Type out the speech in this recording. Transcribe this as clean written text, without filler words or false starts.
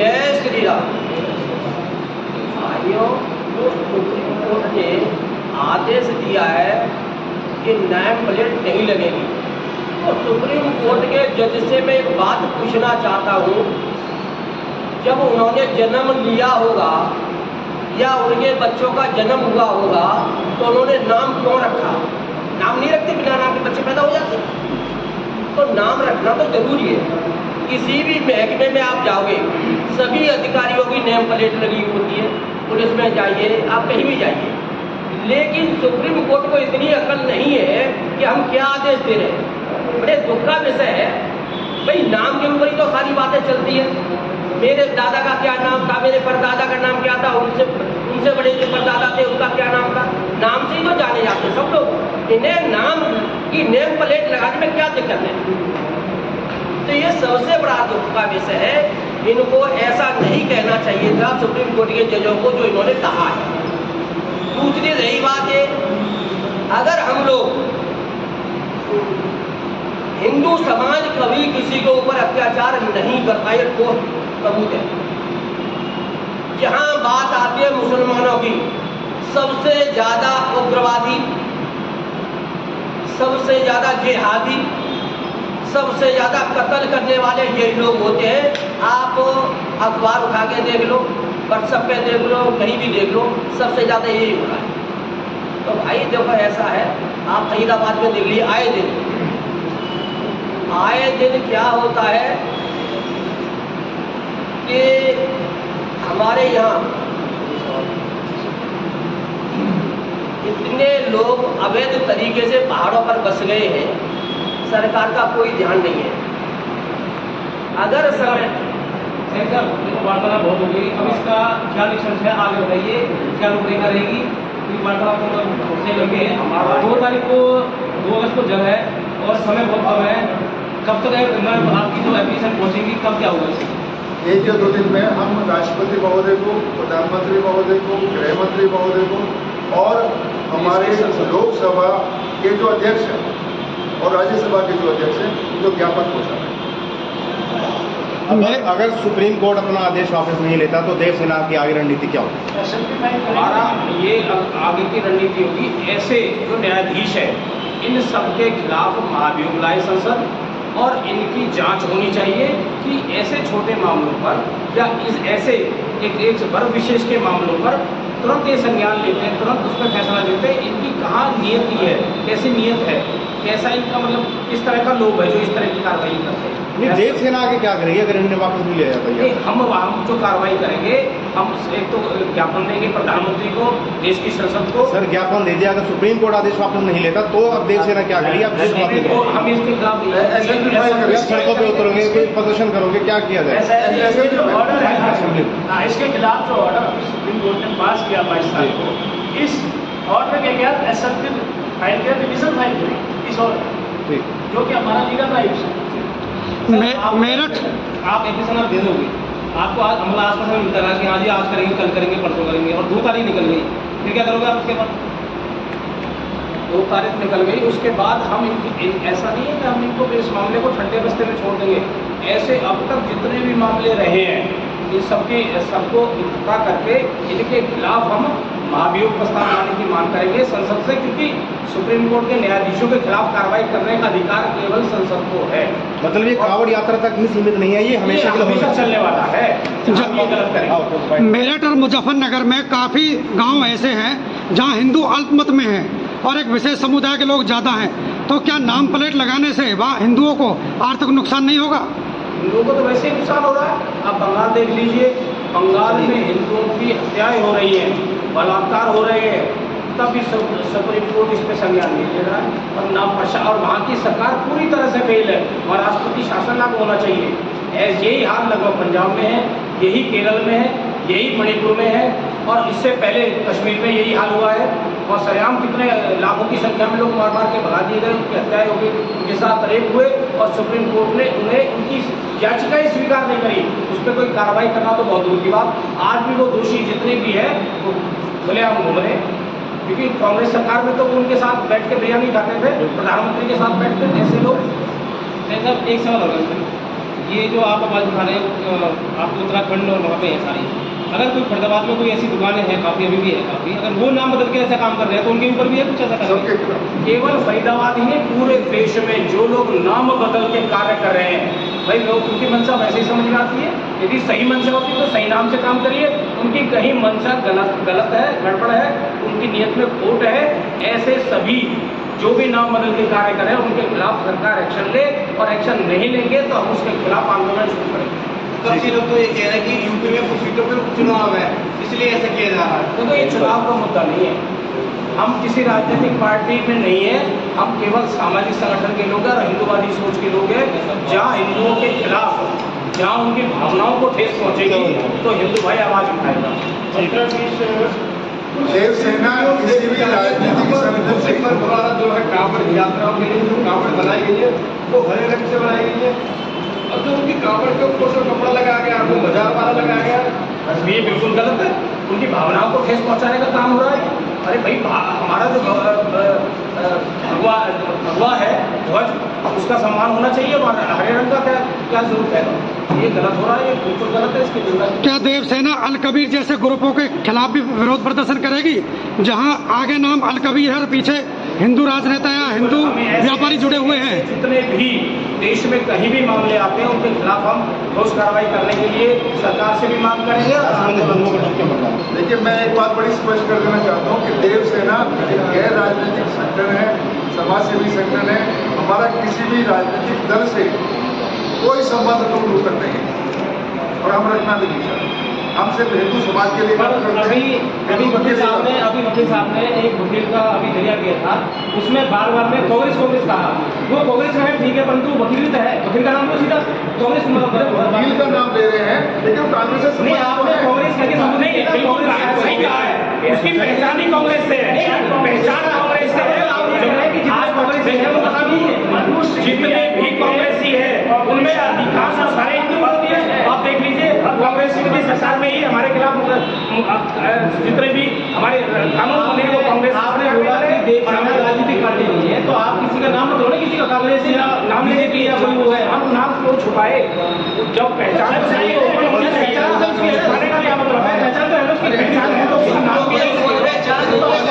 जय श्री राम। भाइयों, जो सुप्रीम कोर्ट ने आदेश दिया है कि नेम प्लेट नहीं लगेगी, तो सुप्रीम कोर्ट के जज से मैं एक बात पूछना चाहता हूँ, जब उन्होंने जन्म लिया होगा या उनके बच्चों का जन्म हुआ होगा तो उन्होंने नाम क्यों रखा? नाम नहीं रखते, बिना नाम के बच्चे पैदा हो जाते। तो नाम रखना तो जरूरी है। किसी भी महकमे में आप जाओगे, सभी अधिकारियों की नेम प्लेट लगी होती है। पुलिस में जाइए, आप कहीं भी जाइए, लेकिन सुप्रीम कोर्ट को इतनी अकल नहीं है कि हम क्या आदेश दे रहे हैं। बड़े दुख का विषय है भाई, नाम के ऊपर ही तो सारी बातें चलती है। मेरे दादा का क्या नाम था, मेरे परदादा का नाम क्या था, उनसे बड़े जो परदादा थे उनका क्या नाम था, नाम से ही तो जाने जाते सब लोग। इन्हें नाम की नेम प्लेट लगाने में क्या दिक्कत है? तो ये सबसे बड़ा दुख का विषय है। इनको ऐसा नहीं कहना चाहिए था सुप्रीम कोर्ट के जजों को जो इन्होंने कहा है। दूसरी रही बात है, अगर हम लोग हिंदू समाज कभी किसी के ऊपर अत्याचार नहीं करता, ये ठोस सबूत है। जहां बात आती है मुसलमानों की, सबसे ज्यादा उग्रवादी, सबसे ज्यादा जिहादी, सबसे ज्यादा कत्ल करने वाले यही लोग होते हैं। आप अखबार उठा के देख लो, व्हाट्सएप पे देख लो, कहीं भी देख लो, सबसे ज्यादा यही हो रहा है। तो भाई देखो, ऐसा है, आप फरीदाबाद में देख लीजिए, आए दिन क्या होता है कि हमारे यहाँ इतने लोग अवैध तरीके से पहाड़ों पर बस गए हैं, सरकार का कोई ध्यान नहीं है। अगर समय वार्तालाप बहुत हो गई, अब इसका क्या निष्कर्ष है, आगे बताइए, क्या रूपरेखा रहेगी? वार्तालाप तो लगे, 2 तारीख को 2 अगस्त को जब है और समय बहुत कम है, कब तक आपकी जो एप्लीकेशन पहुंचेगी, कब क्या होगा इसमें? एक या 2 दिन में हम राष्ट्रपति महोदय को, प्रधानमंत्री महोदय को, गृह मंत्री महोदय को और हमारे लोकसभा के जो अध्यक्ष हैं और राज्यसभा के जो अध्यक्ष हैं उनको ज्ञापन पहुंचाना है। अगर सुप्रीम कोर्ट अपना आदेश वापस नहीं लेता तो देवसेना की आगे रणनीति क्या होगी? हमारा ये आगे की रणनीति होगी, ऐसे जो न्यायाधीश है इन सबके खिलाफ महाभियोग लाए संसद और इनकी जांच होनी चाहिए कि ऐसे छोटे मामलों पर या ऐसे एक वर्ग विशेष के मामलों पर तुरंत ये संज्ञान लेते हैं, तुरंत उस पर फैसला देते हैं। इनकी कहाँ नियति है, कैसी नियत है, कैसा इनका मतलब किस तरह का लोग है जो इस तरह की कार्रवाई करते हैं। देवसेना आगे क्या करेगी अगर इन्हें वापस नहीं लिया जाता? हम जो कार्रवाई करेंगे, हम एक तो ज्ञापन देंगे प्रधानमंत्री को, देश की संसद को। सर, ज्ञापन दे दिया, अगर सुप्रीम कोर्ट आदेश वापस नहीं लेता तो अब देवसेना क्या करेगी? आप हम इसके खिलाफ सड़कों पर उतरोगे, कोई प्रदर्शन करोगे, क्या किया जाए? इसके खिलाफ जो ऑर्डर सुप्रीम कोर्ट ने पास किया 22 तारीख को, इस ऑर्डर के क्या एक्सेप्टेड फाइल किया, रिविजन फाइल करें इस ऑर्डर, जो कि हमारा लीगल राइट है। मेरठ आप एप्लीकेशन आप दे दोगे, आपको आज हमला आसपास में मिलता है कि हाँ जी आज करेंगे, कल करेंगे, परसों करेंगे, और 2 तारीख निकल गई, फिर क्या करोगे आप उसके बाद? 2 तारीख निकल गई, उसके बाद हम ऐसा नहीं है कि हम इनको इस मामले को ठंडे बस्ते में छोड़ देंगे। ऐसे अब तक जितने भी मामले रहे हैं, इन सबको इकट्ठा करके इनके खिलाफ हम महाभियोग प्रस्ताव लाने की मांग करेंगे संसद से, क्योंकि सुप्रीम कोर्ट के न्यायाधीशों के खिलाफ कार्रवाई करने का अधिकार केवल संसद को है। मतलब ये कांवड़ यात्रा तक ही सीमित नहीं है, ये हमेशा चलने वाला है। गलत करेंगे। मेरठ और मुजफ्फरनगर में काफ़ी गांव ऐसे हैं जहां हिंदू अल्पमत में हैं और एक विशेष समुदाय के लोग ज़्यादा हैं, तो क्या नाम प्लेट लगाने से वहाँ हिंदुओं को आर्थिक नुकसान नहीं होगा? हिंदुओं को तो वैसे ही नुकसान हो रहा है। आप बंगाल देख लीजिए, बंगाल में हिंदुओं की हत्याएं हो रही हैं, बलात्कार हो रहे हैं, तब भी सुप्रीम कोर्ट इस पर संज्ञान नहीं ले रहा है। और और वहाँ की सरकार पूरी तरह से फेल है, और राष्ट्रपति शासन लागू होना चाहिए। यही हाल लगभग पंजाब में है, यही केरल में है, यही मणिपुर में है, और इससे पहले कश्मीर में यही हाल हुआ है। और सरेआम कितने लाखों की संख्या में लोग मार मार के भगा दिए गए, उनकी हत्याएं हो गई, उनके साथ रेप हुए, और सुप्रीम कोर्ट ने उन्हें उनकी याचिकाएं स्वीकार नहीं करी। उस पर कोई कार्रवाई करना तो बहुत दूर की बात। आज भी वो दोषी जितने भी है वो खुलेआम घूम रहे, क्योंकि कांग्रेस सरकार में तो उनके साथ बैठ के बिरयानी खाते थे, प्रधानमंत्री के साथ बैठते थे ऐसे लोग। एक सवाल होगा, ये जो आप आवाज़ उठा रहे हैं, आपको उत्तराखंड और वहाँ पे है सारी, अगर कोई फरीदाबाद में कोई ऐसी दुकानें हैं काफ़ी, अभी भी है काफ़ी, अगर वो नाम बदल के ऐसा काम कर रहे हैं तो उनके ऊपर भी है कुछ ऐसा कर सबके खिलाफ केवल फरीदाबाद ही नहीं, पूरे देश में जो लोग नाम बदल के कार्य कर रहे हैं, भाई लोग उनकी मंशा वैसे ही समझ में आती है। यदि सही मंशा होती तो सही नाम से काम करिए, उनकी कहीं मंशा गलत है, गड़बड़ है, उनकी नीयत में खोट है, ऐसे सभी जो भी नाम बदल के कार्य करें उनके खिलाफ सरकार एक्शन ले, और एक्शन नहीं लेंगे तो हम उसके खिलाफ आंदोलन शुरू करेंगे। काफी लोग तो ये कह रहे हैं कि यूपी में कुछ सीटों पर चुनाव है, इसलिए ऐसा किया जा रहा है। तो ये चुनाव का मुद्दा नहीं है, हम किसी राजनीतिक पार्टी में नहीं है, हम केवल सामाजिक संगठन के लोग हैं और हिंदूवादी सोच के लोग हैं। जहाँ हिंदुओं के खिलाफ, जहाँ उनकी भावनाओं को ठेस पहुंचेगी तो हिंदू भाई आवाज उठाएगा। देवसेना किसी भी राजनीतिक संगठन से जो है कांवड़ यात्राओं के लिए जो कांवड़ बनाई गई है वो हरे रंग से बनाई गई है, और जो उनकी कांवड़ के ऊपर से कपड़ा लगाया गया, वो बाजार वाला लगाया गया, ये बिल्कुल गलत है, उनकी भावनाओं को ठेस पहुंचाने का काम हो रहा है। अरे भाई हमारा जो भगवा है ध्वज, उसका सम्मान होना चाहिए, और हरे रंग का क्या जरूरत है? ये गलत हो रहा है, ये बिल्कुल गलत है, इसकी जिम्मेदारी। क्या देवसेना अल कबीर जैसे ग्रुपों के खिलाफ भी विरोध प्रदर्शन करेगी, जहां आगे नाम अल कबीर है और पीछे हिंदू राजनेता या हिंदू व्यापारी जुड़े हुए हैं? जितने भी देश में कहीं भी मामले आते हैं उनके खिलाफ हम ठोस कार्रवाई करने के लिए सरकार से भी मांग करेंगे। देखिए, मैं एक बात बड़ी स्पष्ट कर देना चाहता हूँ कि देवसेना एक गैर राजनीतिक संगठन है, समाजसेवी संगठन है। हमारा किसी भी राजनीतिक दल से कोई संबंध दूर कर नहीं है, और हम रखना भी नहीं चाहते। हम सिर्फ हिंदू समाज के लिए काम करते हैं। अभी वकील साहब ने एक वकील का अभी जरिया किया था, उसमें बार बार में कांग्रेस कहा, वो कांग्रेस में है ठीक है, परंतु वकील तो है, वकील का नाम तो सीधा कांग्रेस वकील का नाम ले रहे हैं, लेकिन कांग्रेस से नहीं, आपने कांग्रेस का नहीं, सही कहा है, उसकी पहचान ही कांग्रेस से है, पहचान कांग्रेस से है। आज कांग्रेस से है, वो बता दीजिए, जितने भी कांग्रेसी है उनमें अधिकांश सारे हिंदू विरोधी है। आप देख लीजिए, कांग्रेस की सरकार में ही हमारे खिलाफ जितने भी हमारे कानून बने वो कांग्रेस। आपने बोला कि देवसेना राजनीतिक पार्टी नहीं है, तो आप किसी का नाम लो ना, किसी का कांग्रेस या नाम ले कि या कोई वो है, हम नाम क्यों छुपाए? जब पहचान पहचान का क्या मतलब है? पहचान तो है, उसकी पहचान है तो नाम